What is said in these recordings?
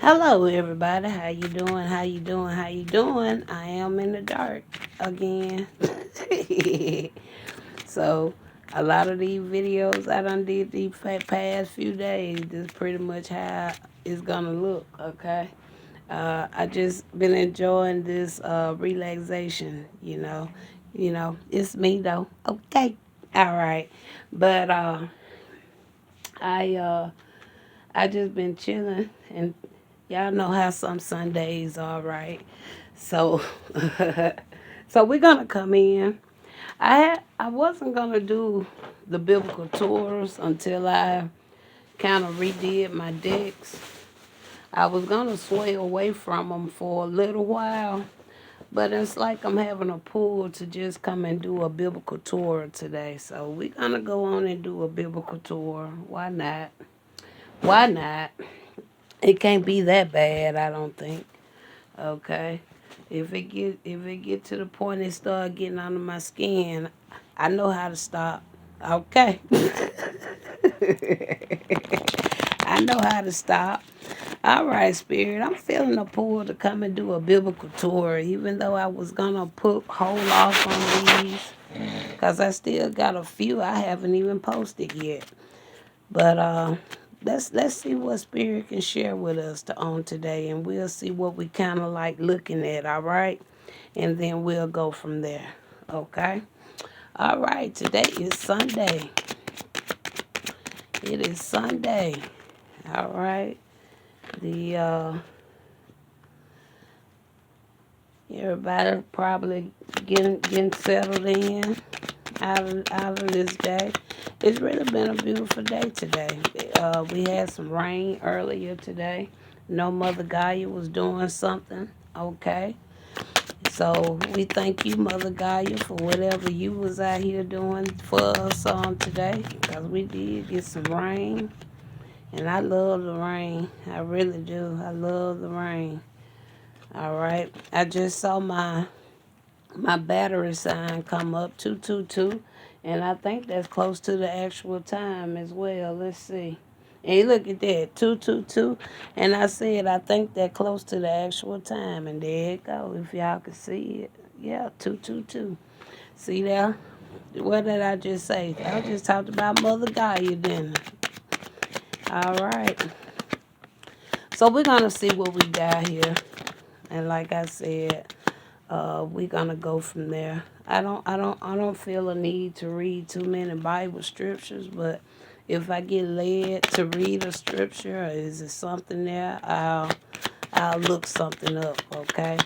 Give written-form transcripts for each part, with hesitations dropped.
Hello, everybody. How you doing? How you doing? How you doing? I am in the dark again. So, a lot of these videos I done did these past few days, this pretty much how it's gonna look. Okay. I just been enjoying this relaxation. It's me though. Okay. All right. But I uh, I just been chilling and y'all know how some Sundays are, right? So, so we're gonna come in. I wasn't gonna do the biblical tours until I kind of redid my decks. I was gonna sway away from them for a little while, but it's like I'm having a pull to just come and do a biblical tour today. So we're gonna go on and do a biblical tour. Why not? Why not? It can't be that bad, I don't think. Okay. If it get to the point it start getting under my skin, I know how to stop. Okay. I know how to stop. All right, Spirit. I'm feeling a pull to come and do a biblical tour, even though I was gonna hold off on these, cause I still got a few I haven't even posted yet. But let's see what Spirit can share with us on today, and we'll see what we kind of like looking at. All right, and then we'll go from there. Okay. All right. Today is Sunday. It is Sunday. All right. The Everybody probably getting settled in out of this day. It's really been a beautiful day today. We had some rain earlier today. No, Mother Gaia was doing something. Okay. So we thank you, Mother Gaia, for whatever you was out here doing for us on today. Because we did get some rain. And I love the rain. I really do. I love the rain. All right. I just saw my battery sign come up 222, and I think that's close to the actual time as well. Let's see. Hey, look at that, 222, and I said I think that close to the actual time, and there it go. If y'all can see it, yeah, 222. See there? What did I just say? I just talked about Mother Gaia, didn't I? All right. So we're gonna see what we got here, and like I said, we're gonna go from there. I don't feel a need to read too many Bible scriptures, but if I get led to read a scripture, or is it something there, I'll look something up. Okay.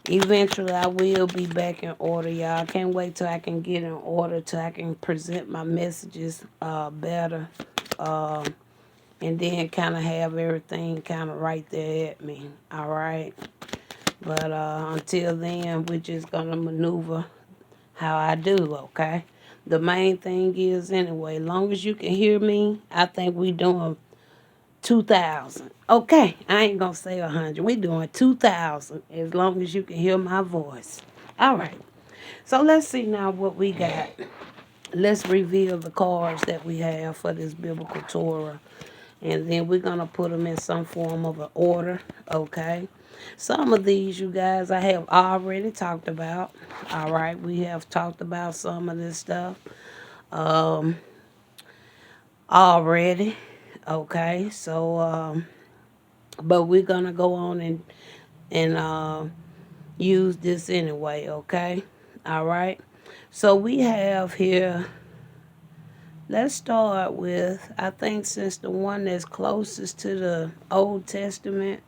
Eventually, I will be back in order, y'all. I can't wait till I can get in order, till I can present my messages better, um, and then kind of have everything kind of right there at me. All right. But until then, we're just going to maneuver how I do, okay? The main thing is, anyway, long as you can hear me, I think we doing 2,000. Okay, I ain't going to say 100. We doing 2,000 as long as you can hear my voice. All right. So let's see now what we got. Let's reveal the cards that we have for this biblical Torah. And then we're going to put them in some form of an order, okay? Some of these, you guys, I have already talked about. All right, we have talked about some of this stuff um, already. Okay, so but we're gonna go on and use this anyway. Okay, all right. So we have here. Let's start with, I think, since the one that's closest to the Old Testament,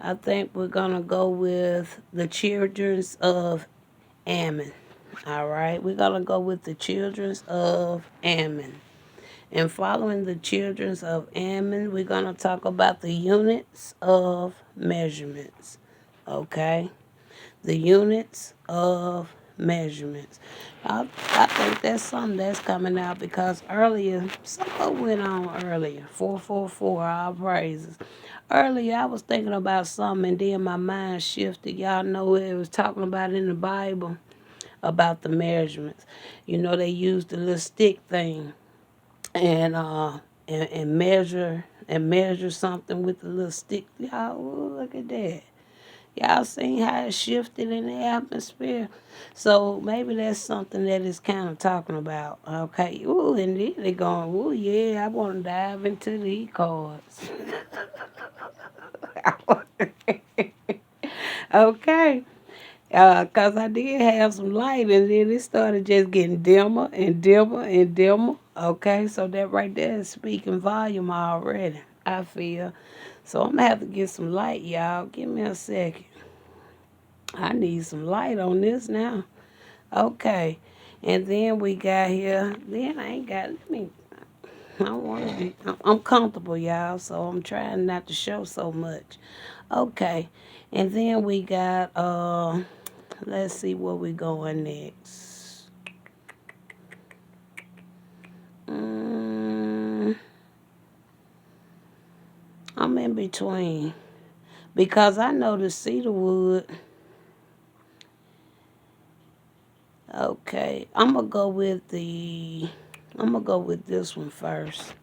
I think we're going to go with the Children of Ammon. All right, we're going to go with the Children of Ammon. And following the Children of Ammon, we're going to talk about the units of measurements. Okay, the units of measurements. I think that's something that's coming out because earlier, something went on earlier. 444, all praises. Earlier, I was thinking about something and then my mind shifted. Y'all know it was talking about in the Bible about the measurements. You know, they used the little stick thing and measure and measure something with a little stick. Y'all, ooh, look at that. Y'all seen how it shifted in the atmosphere? So maybe that's something that it's kind of talking about. Okay. Ooh, and then they going, ooh, yeah, I want to dive into these cards. Okay. Cause I did have some light and then it started just getting dimmer and dimmer and dimmer. Okay, so that right there is speaking volume already, I feel. So I'm gonna have to get some light, y'all. Give me a second. I need some light on this now. Okay. And then we got here. Then I ain't got, let me, I don't want to be, I'm comfortable, y'all. So I'm trying not to show so much. Okay. And then we got, let's see where we going next. Mm, I'm in between. Because I know the cedar wood. Okay. I'm gonna go with this one first.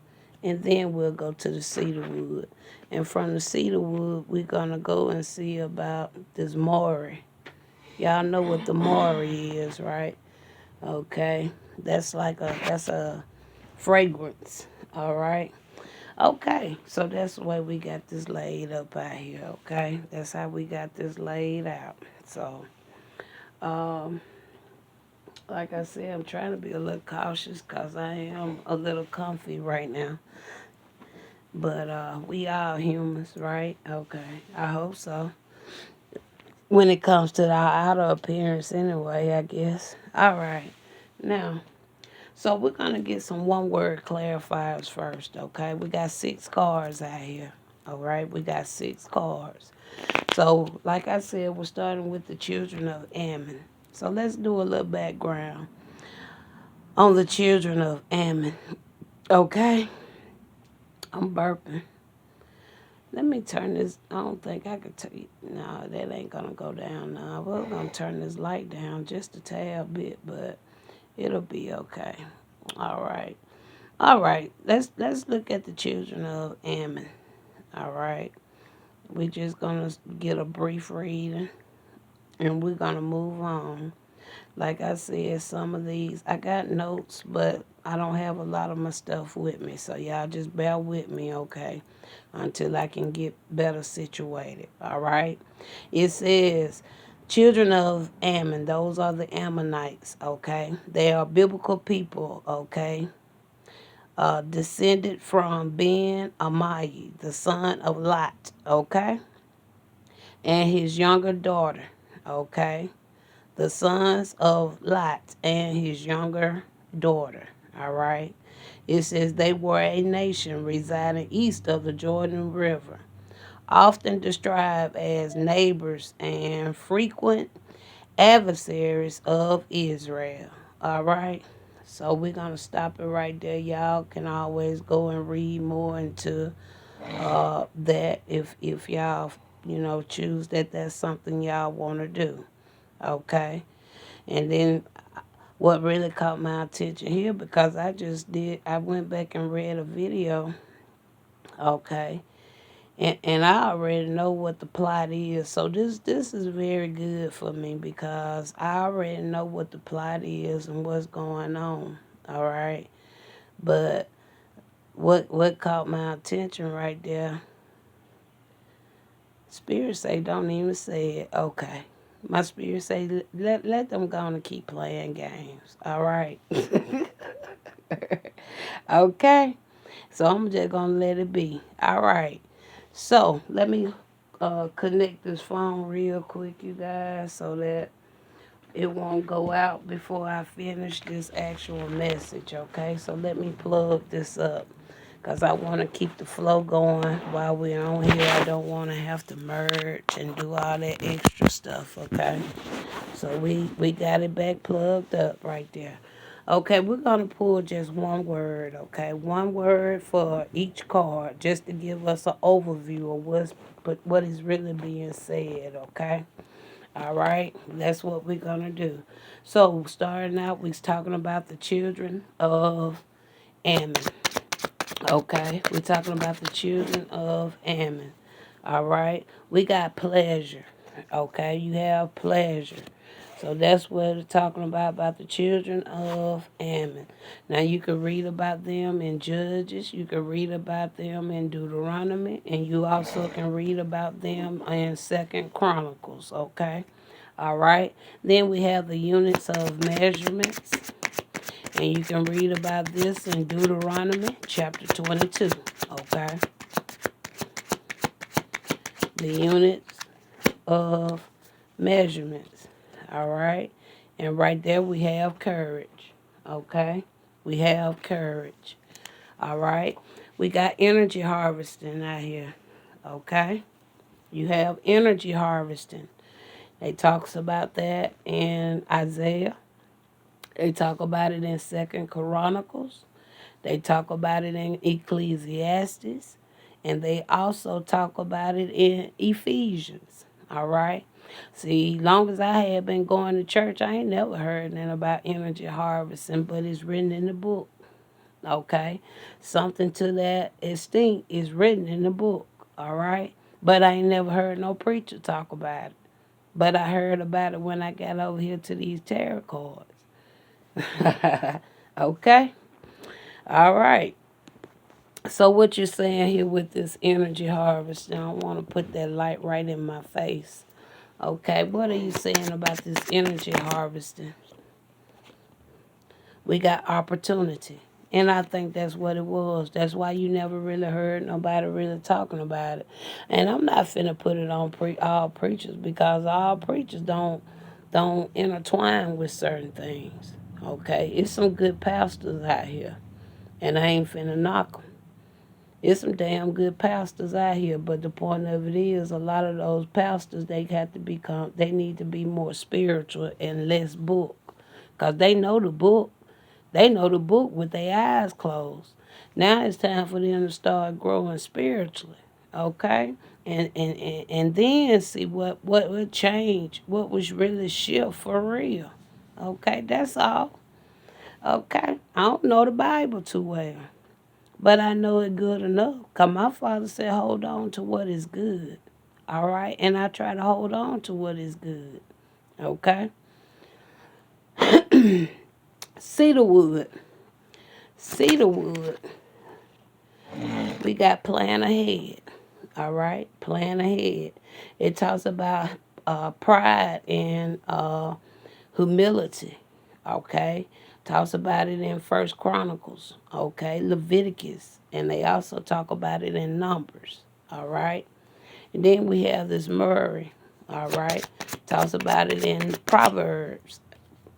And then we'll go to the cedar wood. And from the cedar wood, we're gonna go and see about this Maury. Y'all know what the Maury is, right? Okay. That's a fragrance. All right. Okay. So that's the way we got this laid up out here. Okay. That's how we got this laid out. So, um, like I said, I'm trying to be a little cautious because I am a little comfy right now. But we all humans, right? Okay. I hope so. When it comes to our outer appearance anyway, I guess. All right. Now, so we're going to get some one word clarifiers first, okay? We got 6 cards out here. All right? We got 6 cards. So, like I said, we're starting with the Children of Ammon. So let's do a little background on the Children of Ammon. Okay? I'm burping. Let me turn this. I don't think I could tell you. No, that ain't gonna go down now. We're gonna turn this light down just a tad bit, but it'll be okay. All right. All right. Let's look at the Children of Ammon. All right. We're just gonna get a brief reading, and we're gonna move on. Like I said, some of these I got notes, but I don't have a lot of my stuff with me. So y'all just bear with me, okay? Until I can get better situated. All right. It says Children of Ammon, those are the Ammonites, okay? They are biblical people, okay? Descended from Ben Amai, the son of Lot, okay? And his younger daughter, okay? The sons of Lot and his younger daughter. All right. It says they were a nation residing east of the Jordan River, often described as neighbors and frequent adversaries of Israel. All right. So we're going to stop it right there. Y'all can always go and read more into that if y'all, choose that that's something y'all want to do. Okay. And then what really caught my attention here, because I went back and read a video, okay, and I already know what the plot is. So this is very good for me because I already know what the plot is and what's going on, all right. But what caught my attention right there, Spirit say don't even say it, okay. My spirit say let them go and keep playing games. All right. Okay. So I'm just gonna let it be. All right. So let me connect this phone real quick, you guys, so that it won't go out before I finish this actual message. Okay. So let me plug this up. Because I want to keep the flow going while we're on here. I don't want to have to merge and do all that extra stuff, okay? So we got it back plugged up right there. Okay, we're going to pull just one word, okay? One word for each card just to give us an overview of what is really being said, okay? All right, that's what we're going to do. So starting out, we're talking about the Children of Ammon. Okay, we're talking about the children of Ammon. All right, we got pleasure. Okay, you have pleasure. So that's what it's talking about the children of Ammon. Now you can read about them in Judges, you can read about them in Deuteronomy, and you also can read about them in Second Chronicles. Okay, all right. Then we have the units of measurements, and you can read about this in Deuteronomy chapter 22. Okay, the units of measurements. All right. And right there we have courage. Okay. We have courage. All right. We got energy harvesting out here. Okay. You have energy harvesting. They talks about that in Isaiah. They talk about it in Second Chronicles. They talk about it in Ecclesiastes. And they also talk about it in Ephesians. All right. See, long as I had been going to church, I ain't never heard nothing about energy harvesting, but it's written in the book. Okay. Something to that extent is written in the book. All right. But I ain't never heard no preacher talk about it. But I heard about it when I got over here to these tarot cards. Okay. All right. So what you're saying here with this energy harvest, I want to put that light right in my face. Okay, what are you saying about this energy harvesting? We got opportunity. And I think that's what it was. That's why you never really heard nobody really talking about it. And I'm not finna put it on all preachers, because all preachers don't intertwine with certain things. Okay, it's some good pastors out here, and I ain't finna knock them. It's some damn good pastors out here, but the point of it is, a lot of those pastors, they need to be more spiritual and less book, cause they know the book. They know the book with their eyes closed. Now it's time for them to start growing spiritually, okay? And then see what would change, what was really shift for real. Okay, that's all. Okay, I don't know the Bible too well, but I know it good enough. Because my father said, hold on to what is good. All right? And I try to hold on to what is good. Okay? Cedarwood. Cedarwood. We got plan ahead. All right? Plan ahead. It talks about pride and humility. Okay? Talks about it in First Chronicles. Okay? Leviticus. And they also talk about it in Numbers. All right? And then we have this Murray, all right? Talks about it in Proverbs,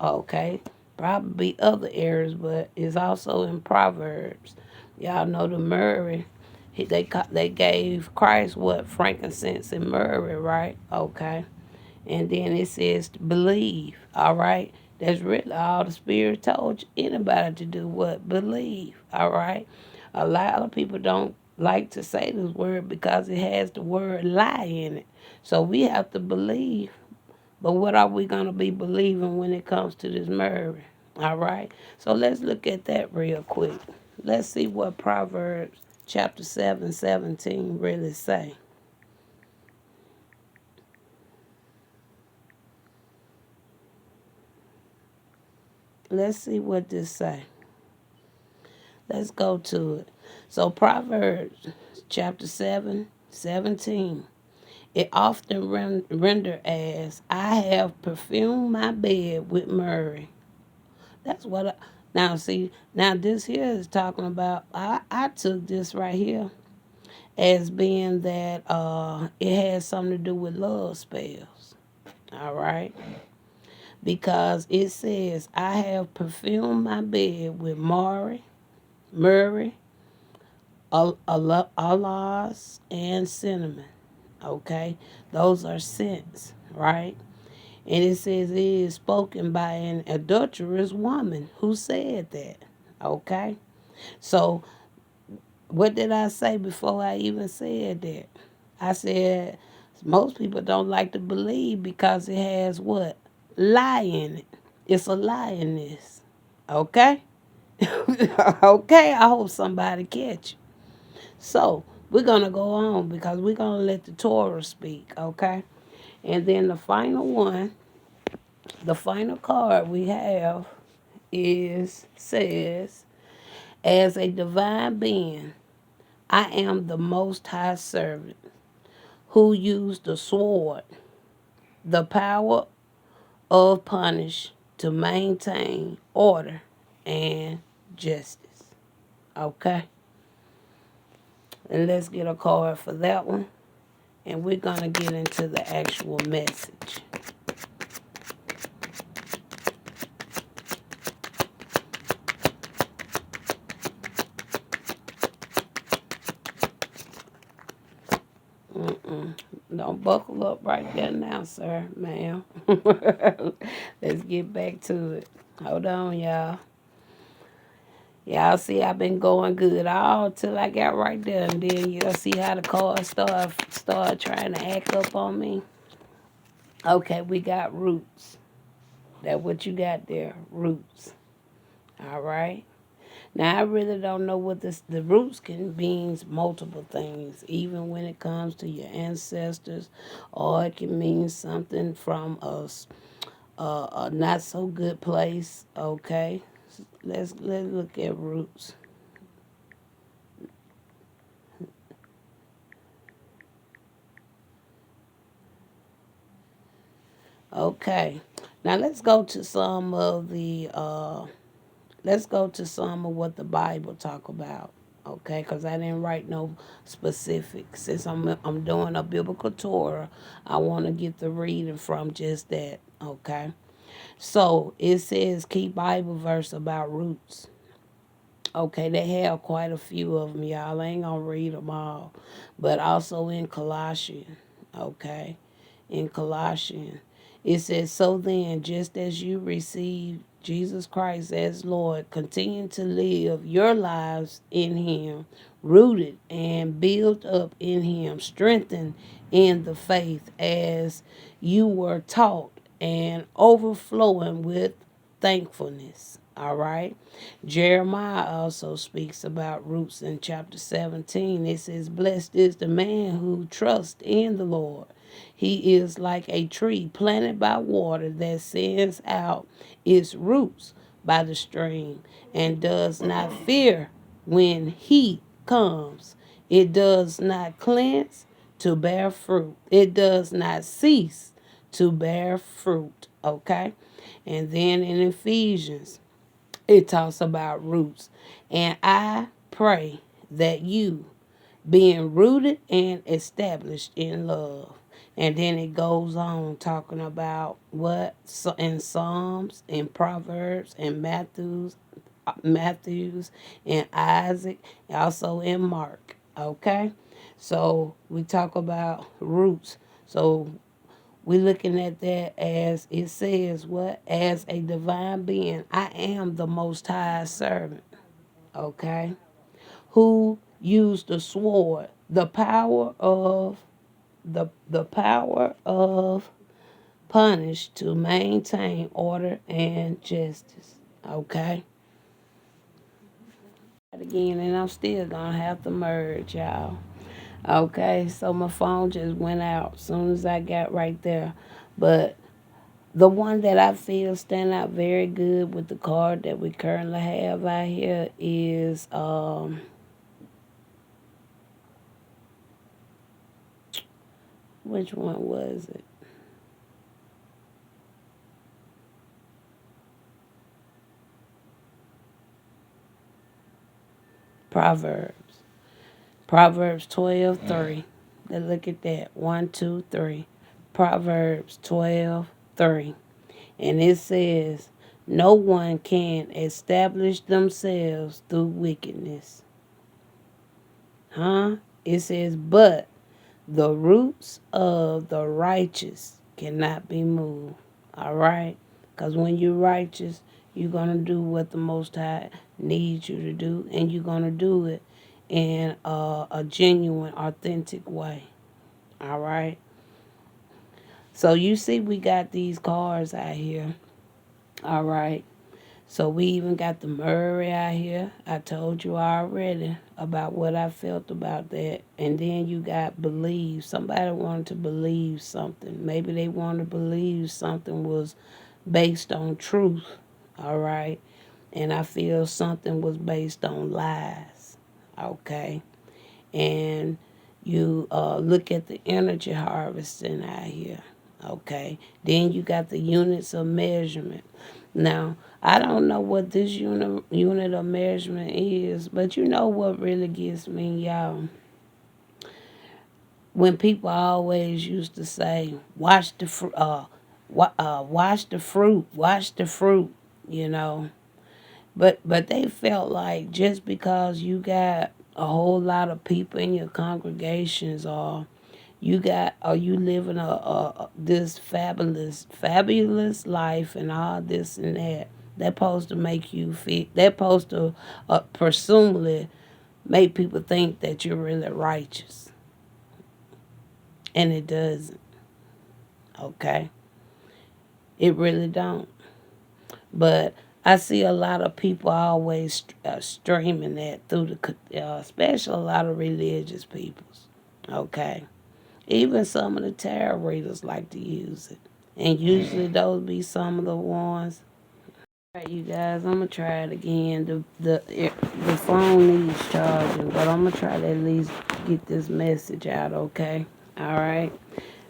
okay? Probably other areas, but it's also in Proverbs. Y'all know the Murray. They gave Christ what? Frankincense and myrrh, right? Okay. And then it says to believe, all right? That's really all the Spirit told anybody to do what? Believe, all right? A lot of people don't like to say this word because it has the word lie in it. So we have to believe. But what are we going to be believing when it comes to this murder? All right? So let's look at that real quick. Let's see what Proverbs chapter 7:17 really say. Let's see what this say. Let's go to it. So Proverbs chapter 7:17. It often render as, I have perfumed my bed with myrrh. That's what now see, now this here is talking about, I took this right here as being that it has something to do with love spells. All right. Because it says, I have perfumed my bed with myrrh, aloes, and cinnamon. Okay, those are scents, right? And it says it is spoken by an adulterous woman who said that. Okay, so what did I say before I even said that? I said most people don't like to believe because it has what? Lie in it. It's a lie in this. Okay? Okay, I hope somebody catch you. So we're gonna go on because we're gonna let the Torah speak, okay? And then the final one, the final card we have is says, as a divine being, I am the most high servant who used the sword, the power of punish to maintain order and justice. Okay? And let's get a card for that one. And we're going to get into the actual message. Don't buckle up right there now, sir, ma'am. Let's get back to it. Hold on, y'all. Y'all see I've been going good all till I got right there, and then you'll see how the cards start trying to act up on me. Okay, we got roots. That what you got there, roots. All right. Now I really don't know what the roots can means multiple things, even when it comes to your ancestors, or it can mean something from a not so good place. Okay, let's look at roots. Okay, now let's go to some of what the Bible talk about. Okay, because I didn't write no specifics. Since I'm doing a biblical Torah, I want to get the reading from just that. Okay, so it says key Bible verse about roots. Okay, they have quite a few of them, y'all. I ain't gonna read them all, but also in Colossians. Okay, in Colossians. It says, so then, just as you receive Jesus Christ as Lord, continue to live your lives in Him, rooted and built up in Him, strengthened in the faith as you were taught, and overflowing with thankfulness. All right. Jeremiah also speaks about roots in chapter 17. It says, blessed is the man who trusts in the Lord. He is like a tree planted by water that sends out its roots by the stream and does not fear when heat comes. It does not cleanse to bear fruit. It does not cease to bear fruit. Okay? And then in Ephesians, it talks about roots. And I pray that you, being rooted and established in love. And then it goes on talking about what in Psalms, in Proverbs, in Matthews, and Isaac, also in Mark. Okay, so we talk about roots. So we're looking at that as it says, what? As a divine being, I am the most high servant. Okay? Who used the sword, the power of punish to maintain order and justice. Okay? Again, and I'm still gonna have to merge, y'all. Okay, so my phone just went out as soon as I got right there. But the one that I feel stand out very good with the card that we currently have out here is which one was it? Proverbs. Proverbs 12:3. Now look at that. 1, 2, 3. Proverbs 12:3. And it says, no one can establish themselves through wickedness. Huh? It says, but the roots of the righteous cannot be moved. All right? Because when you're righteous, you're going to do what the Most High needs you to do, and you're going to do it in a genuine, authentic way. All right? So you see, we got these cards out here. All right? So we even got the Murray out here. I told you already about what I felt about that. And then you got believe. Somebody wanted to believe something. Maybe they wanted to believe something was based on truth. All right. And I feel something was based on lies. Okay. And you look at the energy harvesting out here. Okay. Then you got the units of measurement. Now, I don't know what this unit of measurement is, but you know what really gets me, y'all? When people always used to say, "Watch the watch the fruit, watch the fruit," you know. But they felt like just because you got a whole lot of people in your congregations, or you living a this fabulous life and all this and that, that supposed to make you feel, that supposed to presumably make people think that you're really righteous, and it doesn't. Okay, it really don't. But I see a lot of people always streaming that through especially a lot of religious peoples. Okay, even some of the tarot readers like to use it, and usually those be some of the ones. All right, you guys, I'm gonna try it again. The phone needs charging, but I'm gonna try to at least get this message out. Okay, all right.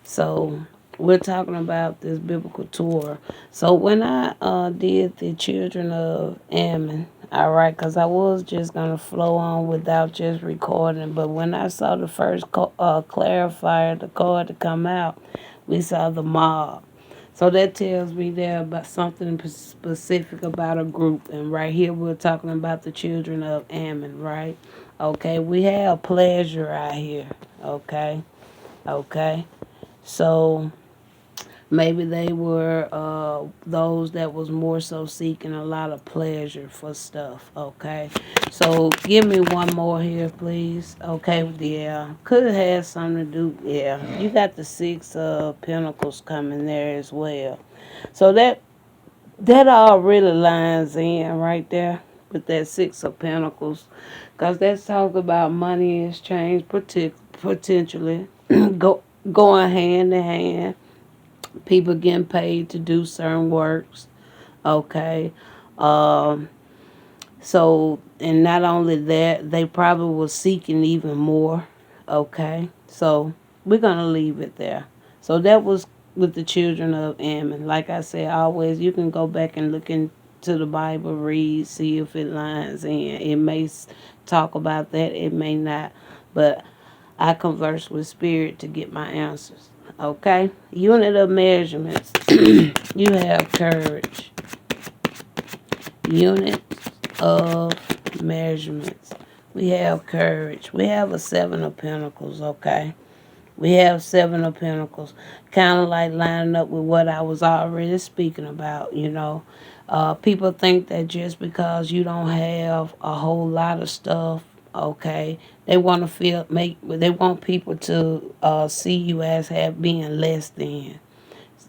So we're talking about this biblical tour. So when I did the Children of Ammon, all right, because I was just gonna flow on without just recording, but when I saw the first clarifier, the card to come out, we saw the mob. So that tells me there about something specific about a group. And right here we're talking about the Children of Ammon, right? Okay, we have pleasure out here. Okay, okay. So maybe they were those that was more so seeking a lot of pleasure for stuff. Okay, so give me one more here, please. Okay, yeah, could have something to do. Yeah, you got the six of Pentacles coming there as well. So that all really lines in right there with that six of Pentacles, because that's talk about money exchange potentially going hand in hand, people getting paid to do certain works. Okay. Um, so, and not only that, they probably were seeking even more. Okay. So, we're going to leave it there. So, that was with the Children of Ammon. Like I said, always, you can go back and look into the Bible, read, see if it lines in. It may talk about that, it may not. But I converse with spirit to get my answers. Okay? Unit of measurements. You have courage. Unit of measurements. We have courage. We have a seven of pentacles, okay? We have seven of pentacles. Kind of like lining up with what I was already speaking about, you know. People think that just because you don't have a whole lot of stuff, okay, they want to they want people to see you as being less than,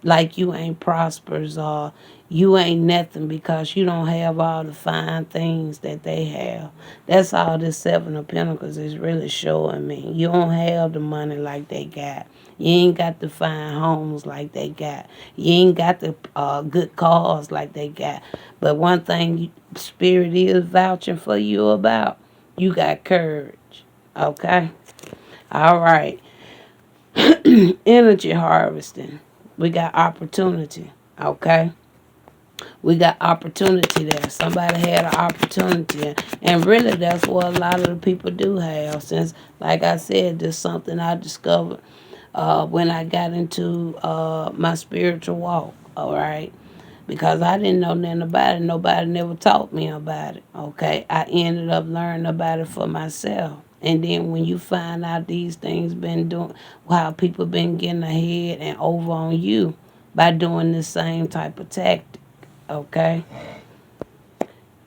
like you ain't prosperous, or you ain't nothing because you don't have all the fine things that they have. That's all this seven of pentacles is really showing me. You don't have the money like they got. You ain't got the fine homes like they got. You ain't got the good cars like they got. But one thing spirit is vouching for you about, you got courage. Okay? All right. Energy harvesting. We got opportunity. Okay? We got opportunity there. Somebody had an opportunity. And really, that's what a lot of the people do have. Since, like I said, this is something I discovered when I got into my spiritual walk. All right? Because I didn't know nothing about it. Nobody never taught me about it. Okay, I ended up learning about it for myself. And then when you find out these things been doing, how people been getting ahead and over on you by doing the same type of tactic. Okay,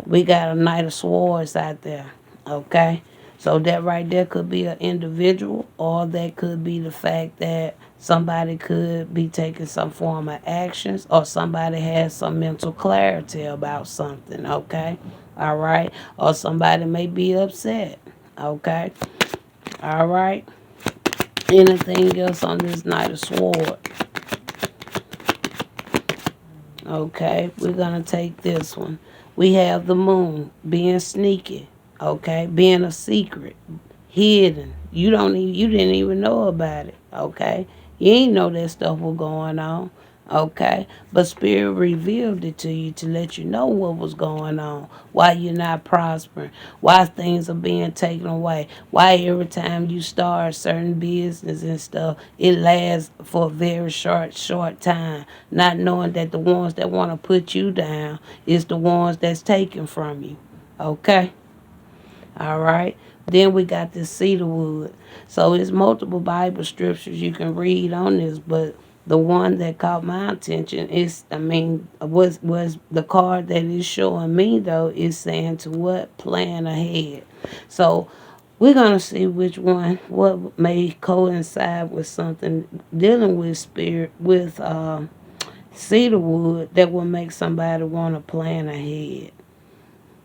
we got a Knight of Swords out there. Okay, So that right there could be an individual, or that could be the fact that somebody could be taking some form of actions, or somebody has some mental clarity about something, okay? All right? Or somebody may be upset, okay? All right? Anything else on this Knight of Sword? Okay, we're gonna take this one. We have the moon being sneaky, okay, being a secret, hidden. You didn't even know about it, okay? You ain't know that stuff was going on, okay? But Spirit revealed it to you to let you know what was going on, why you're not prospering, why things are being taken away, why every time you start certain business and stuff, it lasts for a very short time, not knowing that the ones that want to put you down is the ones that's taken from you, okay? All right. Then we got this cedar wood. So it's multiple Bible scriptures you can read on this, but the one that caught my attention is, was the card that is showing me though is saying to what plan ahead. So we're gonna see which one, what may coincide with something dealing with spirit with cedar wood that will make somebody want to plan ahead.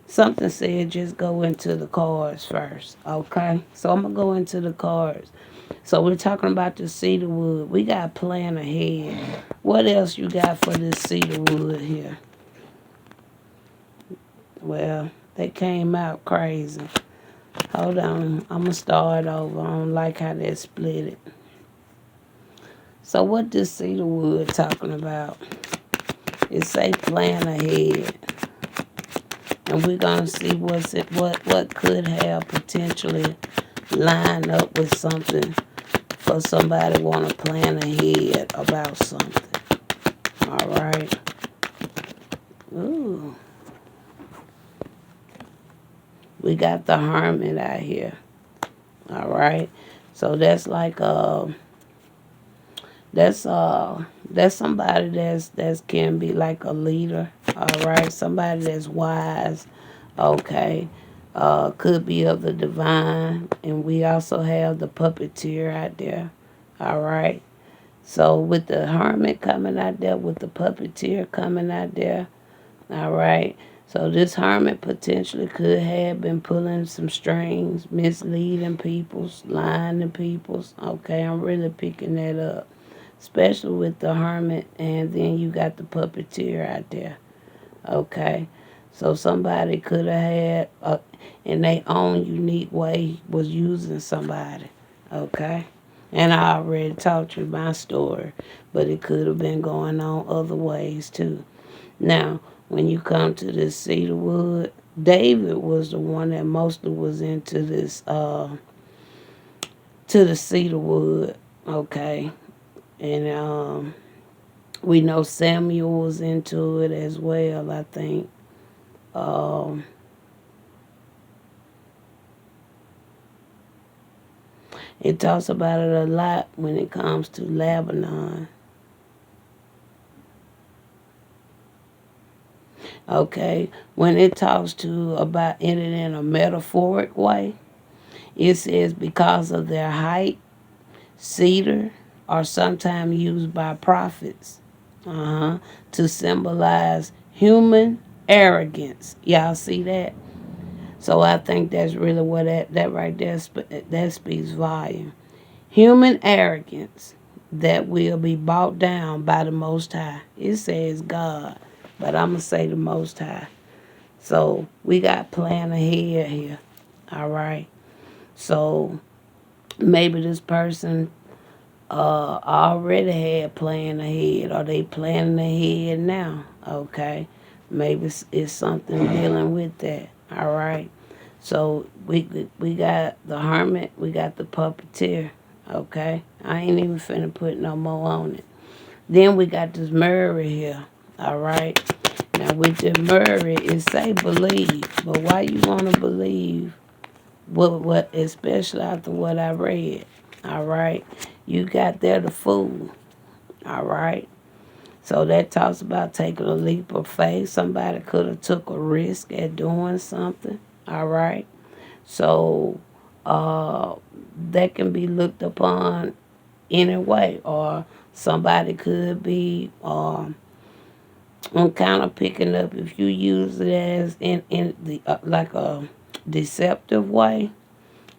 Something said just go into the cards first. Okay. So I'm gonna go into the cards. So we're talking about the cedar wood. We got plan ahead. What else you got for this cedar wood here? Well, they came out crazy. Hold on. I'm gonna start over. I don't like how they split it. So what this cedar wood talking about? It say plan ahead. And we're gonna see what could have potentially line up with something for somebody want to plan ahead about something. All right. Ooh. We got the hermit out here. All right. So that's like that's somebody that's can be like a leader. All right. Somebody that's wise. Okay. Could be of the divine, and we also have the puppeteer out there. All right. So with the hermit coming out there, with the puppeteer coming out there, all right. So this hermit potentially could have been pulling some strings, misleading peoples, lying to peoples. Okay, I'm really picking that up, especially with the hermit, and then you got the puppeteer out there. Okay, so somebody could have had, in their own unique way, was using somebody. Okay. And I already told you my story, but it could have been going on other ways too. Now, when you come to this cedar wood, David was the one that mostly was into this, to the cedar wood, okay? And we know Samuel was into it as well, I think. Um, it talks about it a lot when it comes to Lebanon. Okay, when it talks to about it in a metaphoric way, it says because of their height, cedar are sometimes used by prophets to symbolize human arrogance. Y'all see that? So I think that's really what that right there that speaks volume. Human arrogance that will be brought down by the Most High. It says God, but I'm going to say the Most High. So we got plan ahead here. All right. So maybe this person already had plan ahead, or they planning ahead now. Okay. Maybe it's something dealing with that. All right. So we got the hermit, we got the puppeteer. Okay. I ain't even finna put no more on it. Then we got this Murray here. All right. Now with the Murray, it say believe, but why you wanna believe what especially after what I read? All right. You got there the fool. All right. So that talks about taking a leap of faith. Somebody could have took a risk at doing something. All right. So uh, that can be looked upon any way, or somebody could be I'm kind of picking up if you use it as in the like a deceptive way.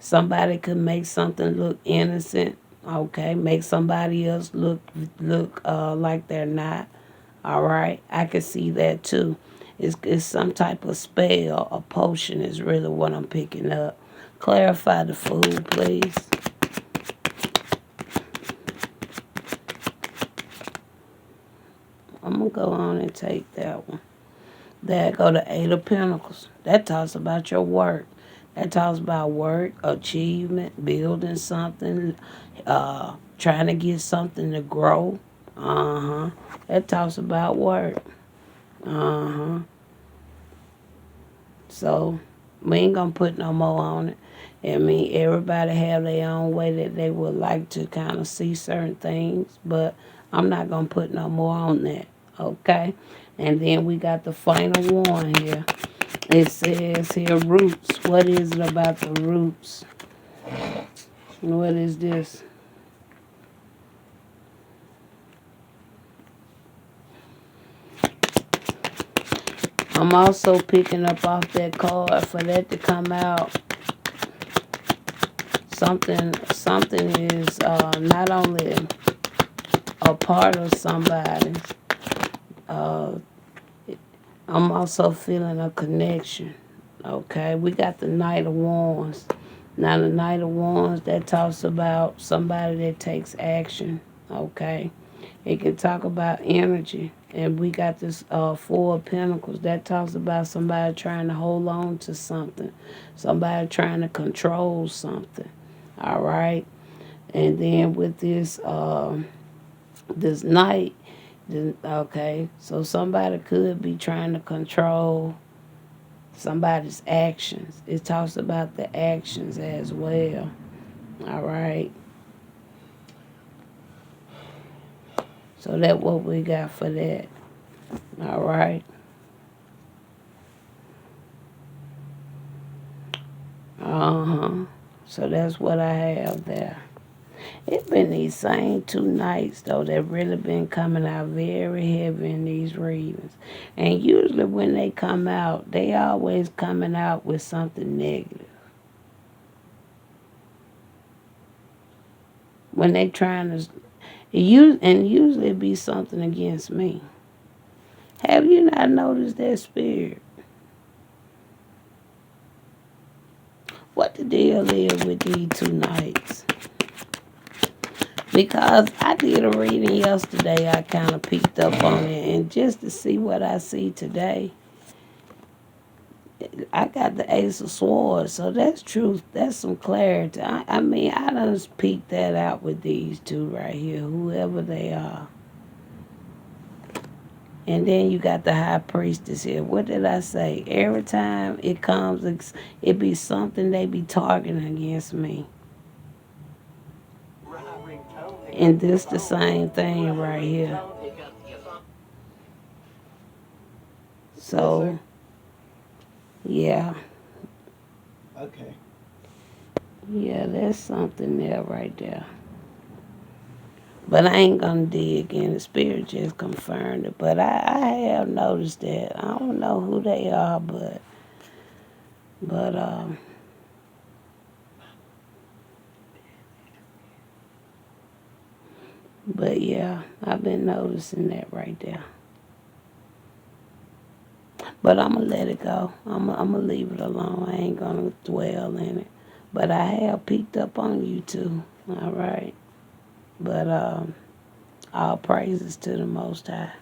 Somebody could make something look innocent, okay, make somebody else look like they're not. All right, I can see that too. It's some type of spell, a potion is really what I'm picking up. Clarify the food, please. I'm gonna go on and take that one. There go the Eight of Pentacles. That talks about your work. That talks about work, achievement, building something, trying to get something to grow. Uh-huh. That talks about work. Uh-huh. So we ain't gonna put no more on it. I mean, everybody have their own way that they would like to kind of see certain things, but I'm not gonna put no more on that. Okay? And then we got the final one here. It says here roots. What is it about the roots? What is this? I'm also picking up off that card for that to come out. Something is not only a part of somebody. Uh, I'm also feeling a connection. Okay, we got the Knight of Wands. Now the Knight of Wands, that talks about somebody that takes action. Okay, it can talk about energy. And we got this Four of Pentacles. That talks about somebody trying to hold on to something. Somebody trying to control something. All right. And then with this Knight, okay, so somebody could be trying to control somebody's actions. It talks about the actions as well. All right. So that's what we got for that. All right. Uh-huh. So that's what I have there. It's been these same two nights though that really been coming out very heavy in these readings. And usually when they come out, they always coming out with something negative. When they trying to usually it be something against me. Have you not noticed that, spirit? What the deal is with these two nights? Because I did a reading yesterday, I kind of peeked up on it, and just to see what I see today, I got the Ace of Swords, so that's truth. That's some clarity. I mean, I done peeked that out with these two right here, whoever they are. And then you got the High Priestess here. What did I say? Every time it comes, it be something they be targeting against me. And this the same thing right here. So, yeah. Okay. Yeah, there's something there right there. But I ain't gonna dig in. The spirit just confirmed it. But I have noticed that. I don't know who they are, but but yeah, I've been noticing that right there. But I'm gonna let it go. I'm gonna leave it alone. I ain't gonna dwell in it. But I have peeked up on you too. All right. But all praises to the Most High.